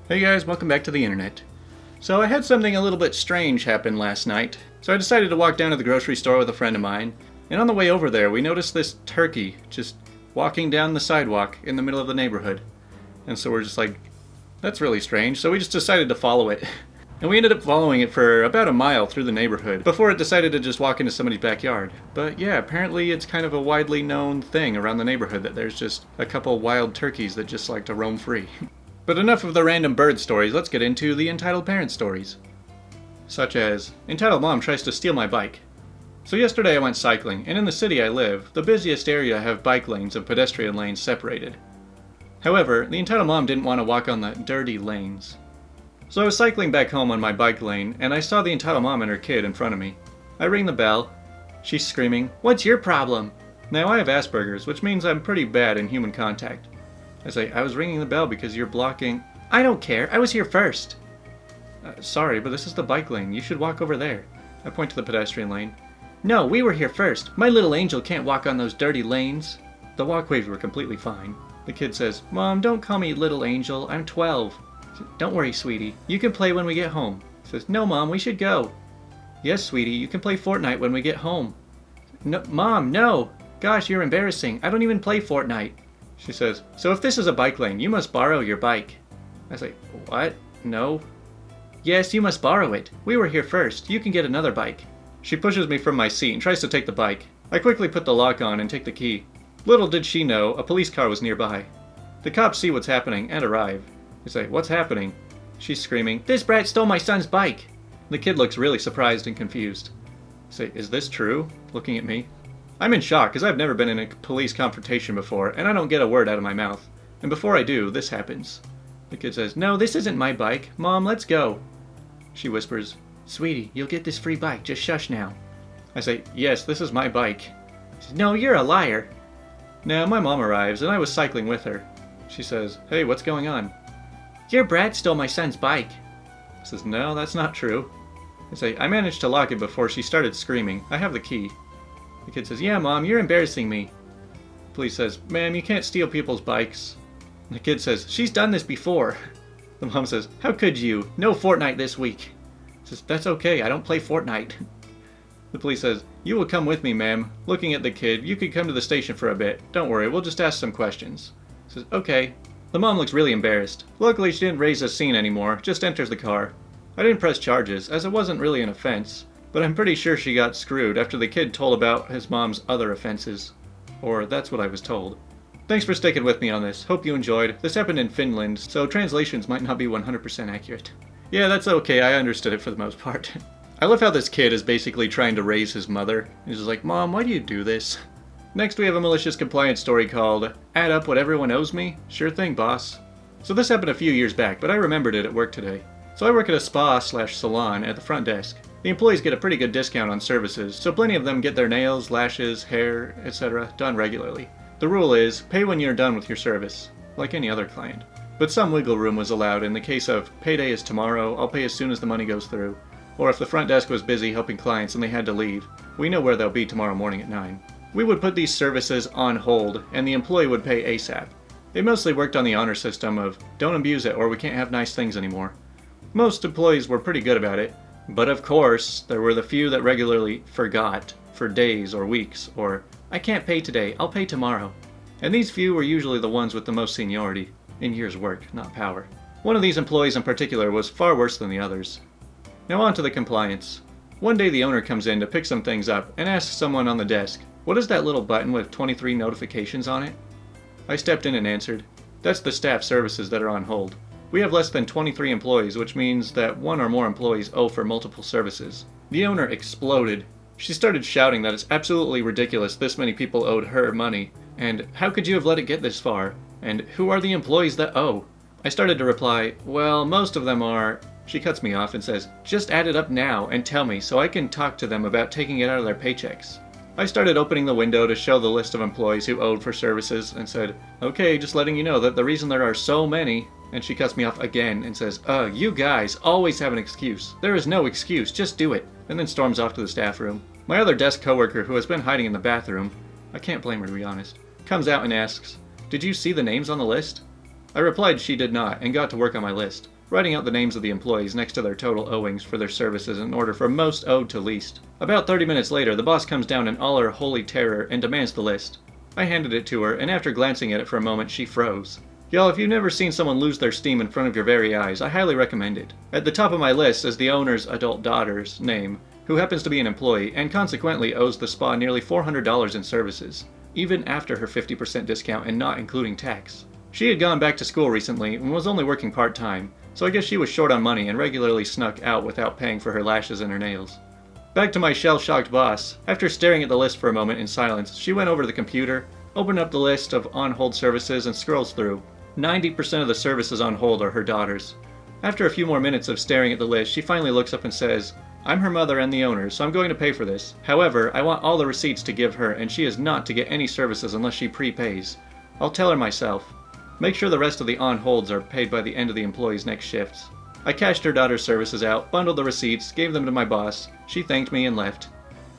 Hey guys, welcome back to the internet. So I had something a little bit strange happen last night. So I decided to walk down to the grocery store with a friend of mine, and on the way over there we noticed this turkey just walking down the sidewalk in the middle of the neighborhood. And so we're just like, that's really strange, so we just decided to follow it. And we ended up following it for about a mile through the neighborhood before it decided to just walk into somebody's backyard. But yeah, apparently it's kind of a widely known thing around the neighborhood that there's just a couple wild turkeys that just like to roam free. But enough of the random bird stories, let's get into the entitled parent stories. Such as, entitled mom tries to steal my bike. So yesterday I went cycling, and in the city I live, the busiest area have bike lanes and pedestrian lanes separated. However, the entitled mom didn't want to walk on the dirty lanes. So I was cycling back home on my bike lane, and I saw the entitled mom and her kid in front of me. I ring the bell. She's screaming, "What's your problem?" Now I have Asperger's, which means I'm pretty bad in human contact. I say, "I was ringing the bell because you're blocking." "I don't care, I was here first." Sorry, but this is the bike lane. You should walk over there." I point to the pedestrian lane. "No, we were here first. My little angel can't walk on those dirty lanes." The walkways were completely fine. The kid says, "Mom, don't call me little angel. I'm 12. "Don't worry, sweetie. You can play when we get home." Says, "No, Mom, we should go." "Yes, sweetie, you can play Fortnite when we get home." "No, Mom, no. Gosh, you're embarrassing. I don't even play Fortnite." She says, "So if this is a bike lane, you must borrow your bike." I say, "What? No." "Yes, you must borrow it. We were here first. You can get another bike." She pushes me from my seat and tries to take the bike. I quickly put the lock on and take the key. Little did she know, a police car was nearby. The cops see what's happening and arrive. I say, "What's happening?" She's screaming, "This brat stole my son's bike!" The kid looks really surprised and confused. I say, "Is this true?" Looking at me. I'm in shock because I've never been in a police confrontation before, and I don't get a word out of my mouth. And before I do, this happens. The kid says, "No, this isn't my bike. Mom, let's go." She whispers, "Sweetie, you'll get this free bike. Just shush now." I say, "Yes, this is my bike." She says, "No, you're a liar." Now, my mom arrives, and I was cycling with her. She says, "Hey, what's going on?" "Your brat stole my son's bike." I says, "No, that's not true." I say, "I managed to lock it before she started screaming. I have the key." The kid says, "Yeah, Mom, you're embarrassing me." The police says, "Ma'am, you can't steal people's bikes." The kid says, "She's done this before." The mom says, "How could you? No Fortnite this week." Says, "That's okay, I don't play Fortnite." The police says, "You will come with me, ma'am." Looking at the kid, "You could come to the station for a bit. Don't worry, we'll just ask some questions." Says, "Okay." The mom looks really embarrassed. Luckily, she didn't raise a scene anymore, just enters the car. I didn't press charges, as it wasn't really an offense, but I'm pretty sure she got screwed after the kid told about his mom's other offenses. Or that's what I was told. Thanks for sticking with me on this. Hope you enjoyed. This happened in Finland, so translations might not be 100% accurate. Yeah, that's okay, I understood it for the most part. I love how this kid is basically trying to raise his mother. He's just like, "Mom, why do you do this?" Next we have a malicious compliance story called "Add Up What Everyone Owes Me?" Sure thing, boss. So this happened a few years back, but I remembered it at work today. So I work at a spa/salon at the front desk. The employees get a pretty good discount on services, so plenty of them get their nails, lashes, hair, etc. done regularly. The rule is, pay when you're done with your service, like any other client. But some wiggle room was allowed in the case of, payday is tomorrow, I'll pay as soon as the money goes through. Or if the front desk was busy helping clients and they had to leave, we know where they'll be tomorrow morning at 9. We would put these services on hold, and the employee would pay ASAP. They mostly worked on the honor system of, don't abuse it or we can't have nice things anymore. Most employees were pretty good about it, but of course, there were the few that regularly forgot for days or weeks, or, "I can't pay today, I'll pay tomorrow." And these few were usually the ones with the most seniority, in years' work, not power. One of these employees in particular was far worse than the others. Now on to the compliance. One day the owner comes in to pick some things up and asks someone on the desk, "What is that little button with 23 notifications on it?" I stepped in and answered, "That's the staff services that are on hold. We have less than 23 employees, which means that one or more employees owe for multiple services." The owner exploded. She started shouting that it's absolutely ridiculous this many people owed her money, and "How could you have let it get this far?" and "Who are the employees that owe?" I started to reply, "Well, most of them are..." She cuts me off and says, "Just add it up now and tell me so I can talk to them about taking it out of their paychecks." I started opening the window to show the list of employees who owed for services and said, "Okay, just letting you know that the reason there are so many..." And she cuts me off again and says, You guys always have an excuse. There is no excuse, just do it." And then storms off to the staff room. My other desk coworker, who has been hiding in the bathroom, I can't blame her to be honest, comes out and asks, "Did you see the names on the list?" I replied she did not, and got to work on my list, writing out the names of the employees next to their total owings for their services in order from most owed to least. About 30 minutes later, the boss comes down in all her holy terror and demands the list. I handed it to her, and after glancing at it for a moment, she froze. Y'all, if you've never seen someone lose their steam in front of your very eyes, I highly recommend it. At the top of my list is the owner's adult daughter's name, who happens to be an employee, and consequently owes the spa nearly $400 in services, even after her 50% discount and not including tax. She had gone back to school recently and was only working part-time, so I guess she was short on money and regularly snuck out without paying for her lashes and her nails. Back to my shell-shocked boss. After staring at the list for a moment in silence, she went over to the computer, opened up the list of on-hold services, and scrolls through. 90% of the services on hold are her daughter's. After a few more minutes of staring at the list, she finally looks up and says, "I'm her mother and the owner, so I'm going to pay for this. However, I want all the receipts to give her, and she is not to get any services unless she prepays. I'll tell her myself. Make sure the rest of the on-holds are paid by the end of the employee's next shifts." I cashed her daughter's services out, bundled the receipts, gave them to my boss. She thanked me and left.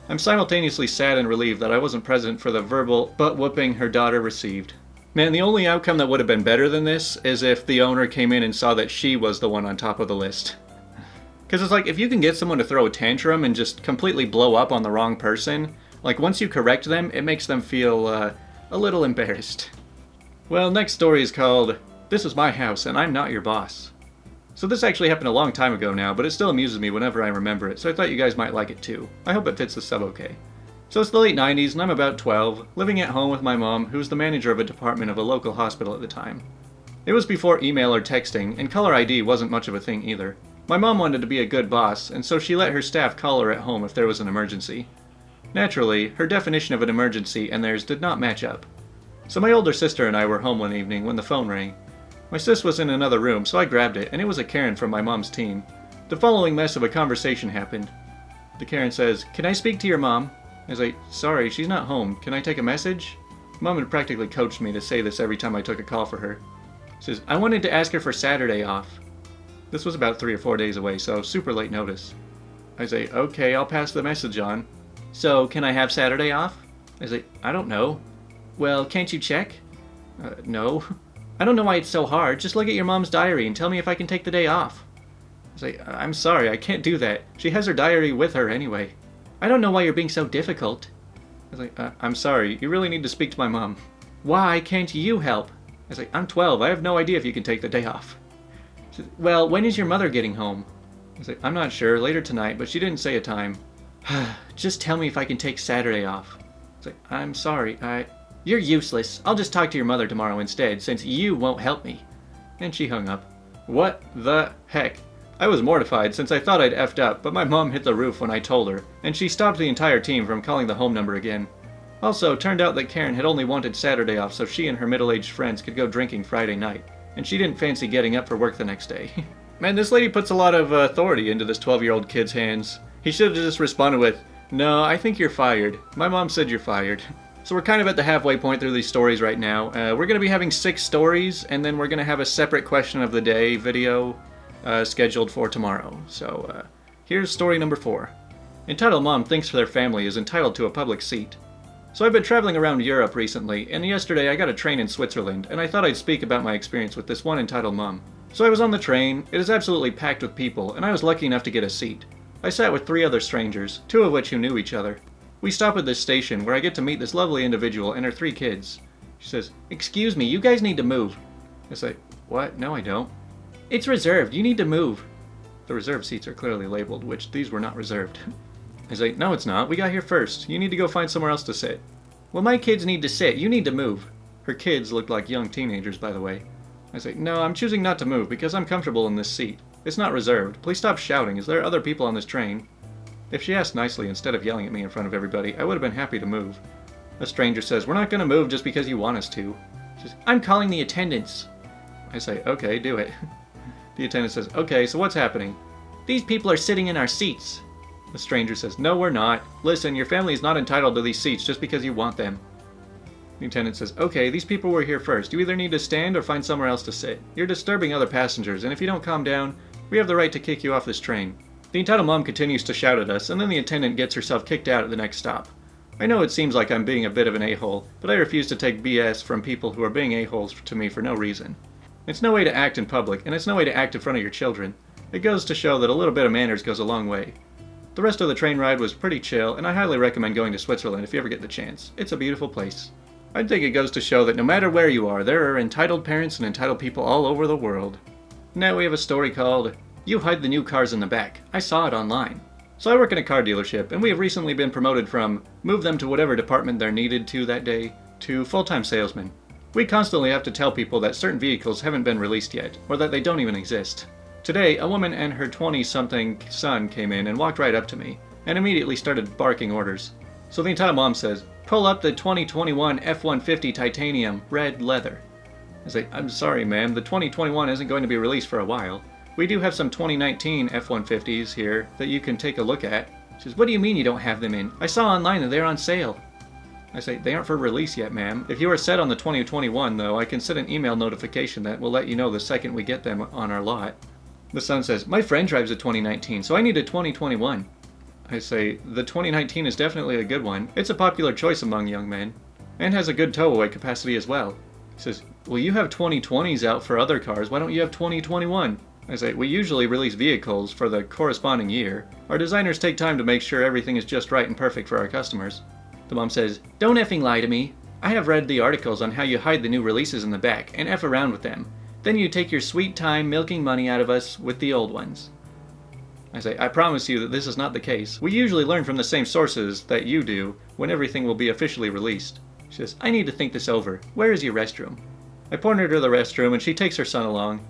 I'm simultaneously sad and relieved that I wasn't present for the verbal butt-whooping her daughter received. Man, the only outcome that would have been better than this is if the owner came in and saw that she was the one on top of the list. Because it's like, if you can get someone to throw a tantrum and just completely blow up on the wrong person, like once you correct them, it makes them feel a little embarrassed. Well, next story is called, "This is my house and I'm not your boss." So this actually happened a long time ago now, but it still amuses me whenever I remember it, so I thought you guys might like it too. I hope it fits the sub okay. So it's the late 90s and I'm about 12, living at home with my mom, who was the manager of a department of a local hospital at the time. It was before email or texting, and caller ID wasn't much of a thing either. My mom wanted to be a good boss, and so she let her staff call her at home if there was an emergency. Naturally, her definition of an emergency and theirs did not match up. So my older sister and I were home one evening when the phone rang. My sis was in another room, so I grabbed it, and it was a Karen from my mom's team. The following mess of a conversation happened. The Karen says, "Can I speak to your mom?" I was like, "Sorry, she's not home. Can I take a message?" Mom had practically coached me to say this every time I took a call for her. She says, "I wanted to ask her for Saturday off." This was about 3 or 4 days away, so super late notice. I say, "Okay, I'll pass the message on." "So, can I have Saturday off?" I say, "I don't know." "Well, can't you check?" No. "I don't know why it's so hard. Just look at your mom's diary and tell me if I can take the day off." I say, "I'm sorry, I can't do that. She has her diary with her anyway." "I don't know why you're being so difficult." I was like, "I'm sorry, you really need to speak to my mom." "Why can't you help?" I was like, "I'm 12, I have no idea if you can take the day off." She said, "Well, when is your mother getting home?" I was like, "I'm not sure, later tonight, but she didn't say a time." "Just tell me if I can take Saturday off." I was like, "I'm sorry, You're useless. I'll just talk to your mother tomorrow instead, since you won't help me." And she hung up. What the heck? I was mortified since I thought I'd effed up, but my mom hit the roof when I told her, and she stopped the entire team from calling the home number again. Also, turned out that Karen had only wanted Saturday off so she and her middle-aged friends could go drinking Friday night, and she didn't fancy getting up for work the next day. Man, this lady puts a lot of authority into this 12-year-old kid's hands. He should have just responded with, "No, I think you're fired. My mom said you're fired." So we're kind of at the halfway point through these stories right now. We're going to be having 6 stories, and then we're going to have a separate question of the day video scheduled for tomorrow. So here's story number 4. Entitled Mom Thinks Their Family is Entitled to a Public Seat. So I've been traveling around Europe recently, and yesterday I got a train in Switzerland, and I thought I'd speak about my experience with this one entitled mom. So I was on the train, it is absolutely packed with people, and I was lucky enough to get a seat. I sat with 3 other strangers, 2 of which who knew each other. We stop at this station where I get to meet this lovely individual and her 3 kids. She says, "Excuse me, you guys need to move." I say, "What? No, I don't." "It's reserved, you need to move." The reserved seats are clearly labeled, which these were not reserved. I say, "No, it's not. We got here first. You need to go find somewhere else to sit." "Well, my kids need to sit. You need to move." Her kids looked like young teenagers, by the way. I say, "No, I'm choosing not to move because I'm comfortable in this seat. It's not reserved. Please stop shouting, as there are other people on this train." If she asked nicely instead of yelling at me in front of everybody, I would have been happy to move. A stranger says, "We're not going to move just because you want us to." She says, "I'm calling the attendants." I say, "Okay, do it." The attendant says, "Okay, so what's happening?" "These people are sitting in our seats." The stranger says, "No, we're not. Listen, your family is not entitled to these seats just because you want them." The attendant says, "Okay, these people were here first. You either need to stand or find somewhere else to sit. You're disturbing other passengers, and if you don't calm down, we have the right to kick you off this train." The entitled mom continues to shout at us, and then the attendant gets herself kicked out at the next stop. I know it seems like I'm being a bit of an a-hole, but I refuse to take BS from people who are being a-holes to me for no reason. It's no way to act in public, and it's no way to act in front of your children. It goes to show that a little bit of manners goes a long way. The rest of the train ride was pretty chill, and I highly recommend going to Switzerland if you ever get the chance. It's a beautiful place. I think it goes to show that no matter where you are, there are entitled parents and entitled people all over the world. Now we have a story called, You Hide the New Cars in the Back. I Saw It Online. So I work in a car dealership, and we have recently been promoted from move them to whatever department they're needed to that day, to full-time salesman. We constantly have to tell people that certain vehicles haven't been released yet, or that they don't even exist. Today, a woman and her 20-something son came in and walked right up to me, and immediately started barking orders. So the entitled mom says, pull up the 2021 F-150 titanium red leather. I say, I'm sorry ma'am, the 2021 isn't going to be released for a while. We do have some 2019 F-150s here that you can take a look at. She says, what do you mean you don't have them in? I saw online that they're on sale. I say, they aren't for release yet, ma'am. If you are set on the 2021 though, I can set an email notification that will let you know the second we get them on our lot. The son says, my friend drives a 2019, so I need a 2021. I say, the 2019 is definitely a good one. It's a popular choice among young men, and has a good tow-away capacity as well. He says, well, you have 2020s out for other cars, why don't you have 2021? I say, we usually release vehicles for the corresponding year. Our designers take time to make sure everything is just right and perfect for our customers. The mom says, don't effing lie to me. I have read the articles on how you hide the new releases in the back and F around with them. Then you take your sweet time milking money out of us with the old ones. I say, I promise you that this is not the case. We usually learn from the same sources that you do when everything will be officially released. She says, I need to think this over. Where is your restroom? I point her to the restroom and she takes her son along.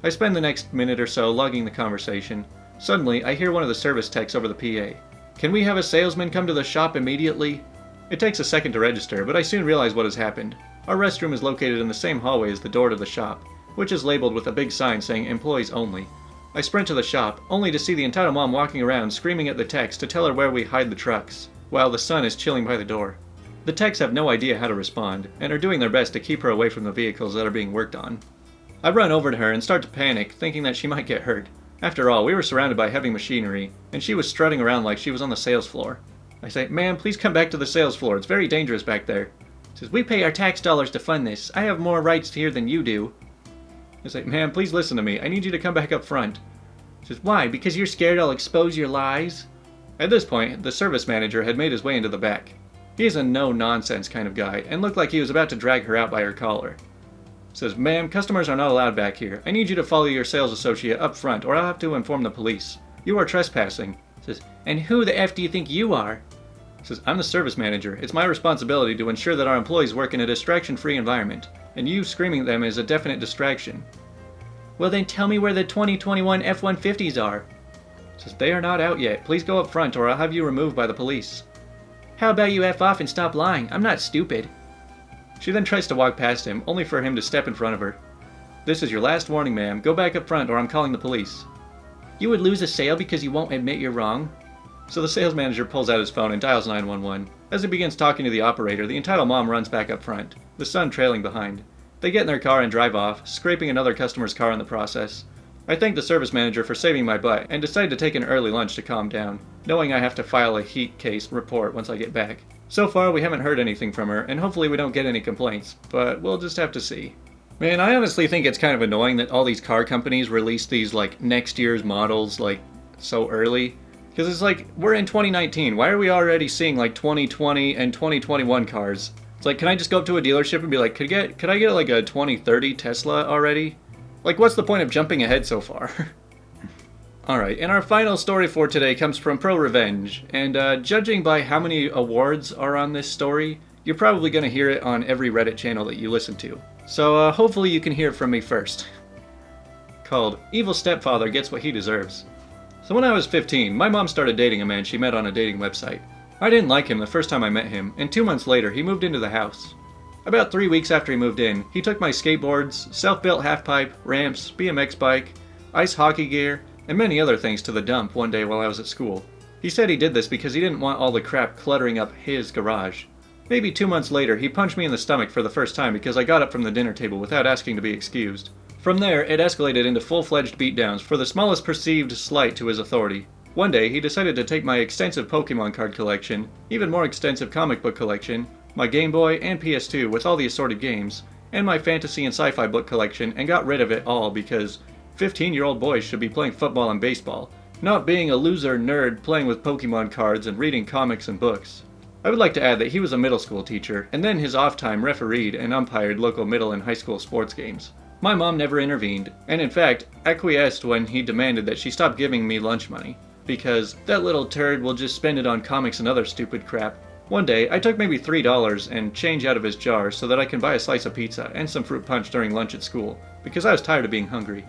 I spend the next minute or so logging the conversation. Suddenly, I hear one of the service techs over the PA. Can we have a salesman come to the shop immediately? It takes a second to register, but I soon realize what has happened. Our restroom is located in the same hallway as the door to the shop, which is labeled with a big sign saying employees only. I sprint to the shop, only to see the entitled mom walking around screaming at the techs to tell her where we hide the trucks, while the son is chilling by the door. The techs have no idea how to respond, and are doing their best to keep her away from the vehicles that are being worked on. I run over to her and start to panic, thinking that she might get hurt. After all, we were surrounded by heavy machinery, and she was strutting around like she was on the sales floor. I say, ma'am, please come back to the sales floor, it's very dangerous back there. She says, we pay our tax dollars to fund this, I have more rights here than you do. I say, ma'am, please listen to me, I need you to come back up front. She says, why, because you're scared I'll expose your lies? At this point, the service manager had made his way into the back. He is a no-nonsense kind of guy, and looked like he was about to drag her out by her collar. Says, ma'am, customers are not allowed back here. I need you to follow your sales associate up front, or I'll have to inform the police. You are trespassing. Says, and who the F do you think you are? Says, I'm the service manager. It's my responsibility to ensure that our employees work in a distraction-free environment, and you screaming at them is a definite distraction. Well then tell me where the 2021 F-150s are. Says, they are not out yet. Please go up front, or I'll have you removed by the police. How about you F off and stop lying? I'm not stupid. She then tries to walk past him, only for him to step in front of her. This is your last warning, ma'am. Go back up front or I'm calling the police. You would lose a sale because you won't admit you're wrong? So the sales manager pulls out his phone and dials 911. As he begins talking to the operator, the entitled mom runs back up front, the son trailing behind. They get in their car and drive off, scraping another customer's car in the process. I thank the service manager for saving my butt and decide to take an early lunch to calm down, knowing I have to file a heat case report once I get back. So far, we haven't heard anything from her, and hopefully we don't get any complaints, but we'll just have to see. Man, I honestly think it's kind of annoying that all these car companies release these, next year's models, so early. Because it's like, we're in 2019, why are we already seeing, 2020 and 2021 cars? It's like, can I just go up to a dealership and be like, could I get, a 2030 Tesla already? What's the point of jumping ahead so far? Alright, and our final story for today comes from Pro Revenge, and judging by how many awards are on this story, you're probably going to hear it on every Reddit channel that you listen to. So hopefully you can hear it from me first. Called, Evil Stepfather Gets What He Deserves. So when I was 15, my mom started dating a man she met on a dating website. I didn't like him the first time I met him, and 2 months later he moved into the house. About 3 weeks after he moved in, he took my skateboards, self-built half-pipe, ramps, BMX bike, ice hockey gear, and many other things to the dump one day while I was at school. He said he did this because he didn't want all the crap cluttering up his garage. Maybe 2 months later, he punched me in the stomach for the first time because I got up from the dinner table without asking to be excused. From there, it escalated into full-fledged beatdowns for the smallest perceived slight to his authority. One day, he decided to take my extensive Pokemon card collection, even more extensive comic book collection, my Game Boy and PS2 with all the assorted games, and my fantasy and sci-fi book collection and got rid of it all because 15-year-old boys should be playing football and baseball, not being a loser nerd playing with Pokemon cards and reading comics and books. I would like to add that he was a middle school teacher, and then his off time refereed and umpired local middle and high school sports games. My mom never intervened, and in fact, acquiesced when he demanded that she stop giving me lunch money, because that little turd will just spend it on comics and other stupid crap. One day, I took maybe $3 and change out of his jar so that I can buy a slice of pizza and some fruit punch during lunch at school, because I was tired of being hungry.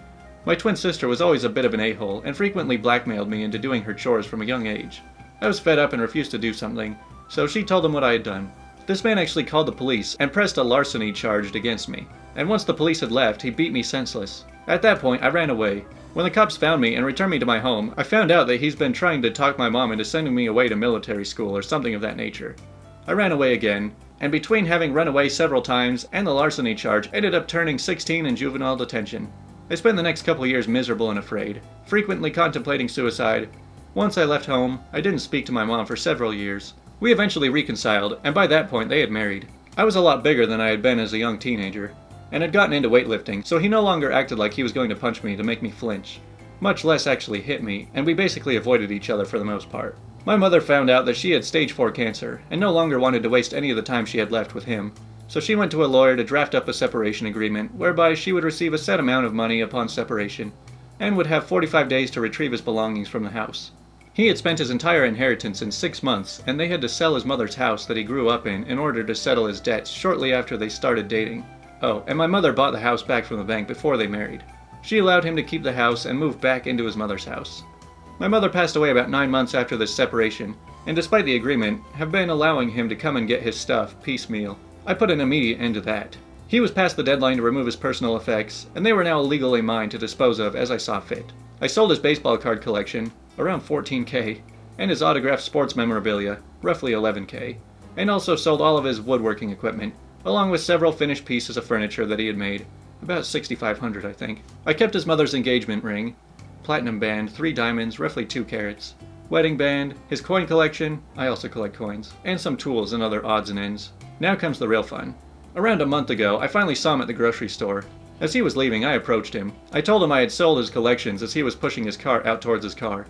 My twin sister was always a bit of an a-hole and frequently blackmailed me into doing her chores from a young age. I was fed up and refused to do something, so she told him what I had done. This man actually called the police and pressed a larceny charge against me, and once the police had left, he beat me senseless. At that point, I ran away. When the cops found me and returned me to my home, I found out that he's been trying to talk my mom into sending me away to military school or something of that nature. I ran away again, and between having run away several times and the larceny charge, ended up turning 16 in juvenile detention. I spent the next couple years miserable and afraid, frequently contemplating suicide. Once I left home, I didn't speak to my mom for several years. We eventually reconciled, and by that point they had married. I was a lot bigger than I had been as a young teenager, and had gotten into weightlifting, so he no longer acted like he was going to punch me to make me flinch, much less actually hit me, and we basically avoided each other for the most part. My mother found out that she had stage 4 cancer, and no longer wanted to waste any of the time she had left with him, so she went to a lawyer to draft up a separation agreement, whereby she would receive a set amount of money upon separation, and would have 45 days to retrieve his belongings from the house. He had spent his entire inheritance in 6 months, and they had to sell his mother's house that he grew up in order to settle his debts shortly after they started dating. Oh, and my mother bought the house back from the bank before they married. She allowed him to keep the house and move back into his mother's house. My mother passed away about 9 months after this separation, and despite the agreement, have been allowing him to come and get his stuff piecemeal. I put an immediate end to that. He was past the deadline to remove his personal effects, and they were now legally mine to dispose of as I saw fit. I sold his baseball card collection, around $14K, and his autographed sports memorabilia, roughly $11K, and also sold all of his woodworking equipment, along with several finished pieces of furniture that he had made, about $6,500 I think. I kept his mother's engagement ring, platinum band, 3 diamonds, roughly 2 carats, wedding band, his coin collection, I also collect coins, and some tools and other odds and ends. Now comes the real fun. Around a month ago, I finally saw him at the grocery store. As he was leaving, I approached him. I told him I had sold his collections as he was pushing his cart out towards his car.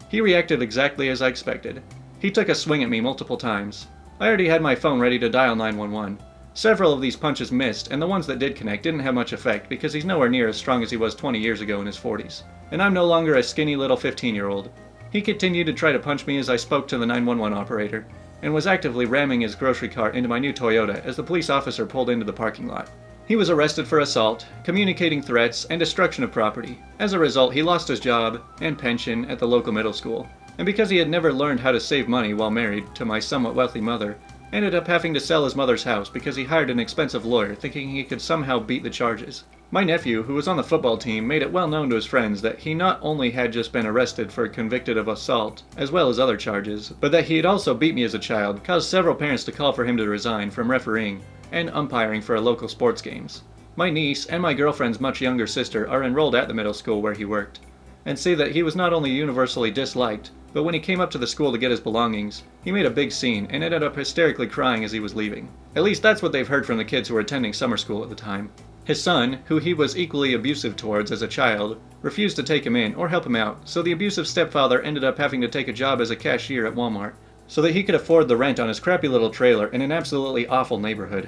He reacted exactly as I expected. He took a swing at me multiple times. I already had my phone ready to dial 911. Several of these punches missed, and the ones that did connect didn't have much effect because he's nowhere near as strong as he was 20 years ago in his 40s. And I'm no longer a skinny little 15-year-old. He continued to try to punch me as I spoke to the 911 operator, and was actively ramming his grocery cart into my new Toyota as the police officer pulled into the parking lot. He was arrested for assault, communicating threats, and destruction of property. As a result, he lost his job and pension at the local middle school. And because he had never learned how to save money while married to my somewhat wealthy mother, ended up having to sell his mother's house because he hired an expensive lawyer thinking he could somehow beat the charges. My nephew, who was on the football team, made it well known to his friends that he not only had just been arrested for convicted of assault, as well as other charges, but that he had also beat me as a child, caused several parents to call for him to resign from refereeing and umpiring for local sports games. My niece and my girlfriend's much younger sister are enrolled at the middle school where he worked, and say that he was not only universally disliked, but when he came up to the school to get his belongings, he made a big scene and ended up hysterically crying as he was leaving. At least that's what they've heard from the kids who were attending summer school at the time. His son, who he was equally abusive towards as a child, refused to take him in or help him out, so the abusive stepfather ended up having to take a job as a cashier at Walmart, so that he could afford the rent on his crappy little trailer in an absolutely awful neighborhood.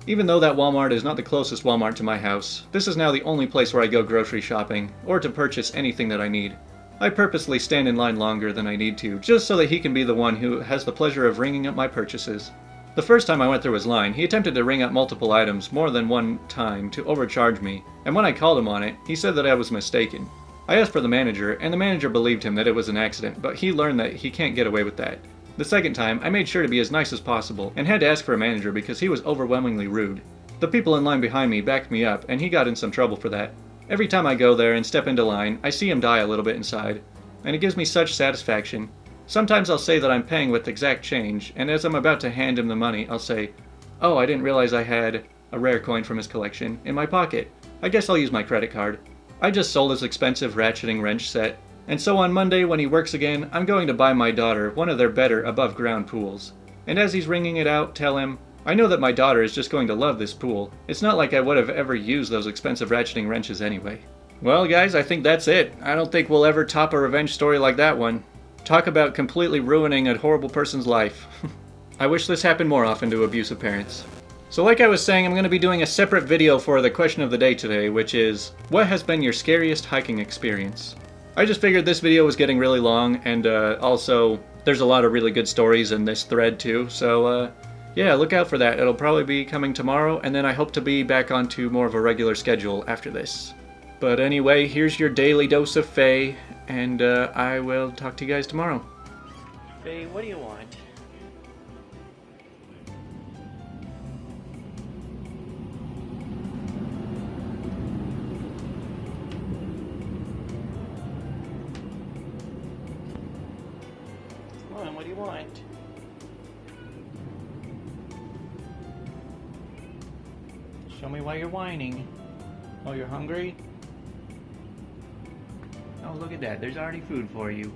Even though that Walmart is not the closest Walmart to my house, this is now the only place where I go grocery shopping, or to purchase anything that I need. I purposely stand in line longer than I need to, just so that he can be the one who has the pleasure of ringing up my purchases. The first time I went through his line, he attempted to ring up multiple items more than one time to overcharge me, and when I called him on it, he said that I was mistaken. I asked for the manager, and the manager believed him that it was an accident, but he learned that he can't get away with that. The second time, I made sure to be as nice as possible, and had to ask for a manager because he was overwhelmingly rude. The people in line behind me backed me up, and he got in some trouble for that. Every time I go there and step into line, I see him die a little bit inside, and it gives me such satisfaction. Sometimes I'll say that I'm paying with exact change, and as I'm about to hand him the money, I'll say, "Oh, I didn't realize I had a rare coin from his collection in my pocket. I guess I'll use my credit card." I just sold his expensive ratcheting wrench set, and so on Monday when he works again, I'm going to buy my daughter one of their better above-ground pools. And as he's ringing it out, tell him, I know that my daughter is just going to love this pool. It's not like I would have ever used those expensive ratcheting wrenches anyway. Well guys, I think that's it. I don't think we'll ever top a revenge story like that one. Talk about completely ruining a horrible person's life. I wish this happened more often to abusive parents. So like I was saying, I'm going to be doing a separate video for the question of the day today, which is, what has been your scariest hiking experience? I just figured this video was getting really long, and also there's a lot of really good stories in this thread too, so yeah, look out for that. It'll probably be coming tomorrow, and then I hope to be back onto more of a regular schedule after this. But anyway, here's your daily dose of Faye, and I will talk to you guys tomorrow. Faye, what do you want? Come on, what do you want? Show me why you're whining. Oh, you're hungry? Oh, look at that. There's already food for you.